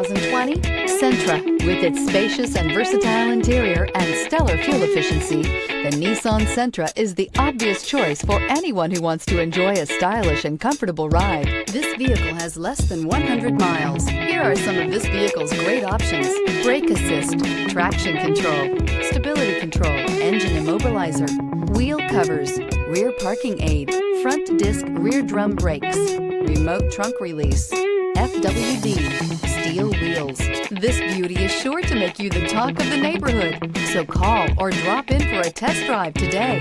2020 Sentra. With its spacious and versatile interior and stellar fuel efficiency, the Nissan Sentra is the obvious choice for anyone who wants to enjoy a stylish and comfortable ride. This vehicle has less than 100 miles. Here are some of this vehicle's great options: brake assist, traction control, stability control, engine immobilizer, wheel covers, rear parking aid, front disc rear drum brakes, remote trunk release, FWD, steel wheels. This beauty is sure to make you the talk of the neighborhood. So call or drop in for a test drive today.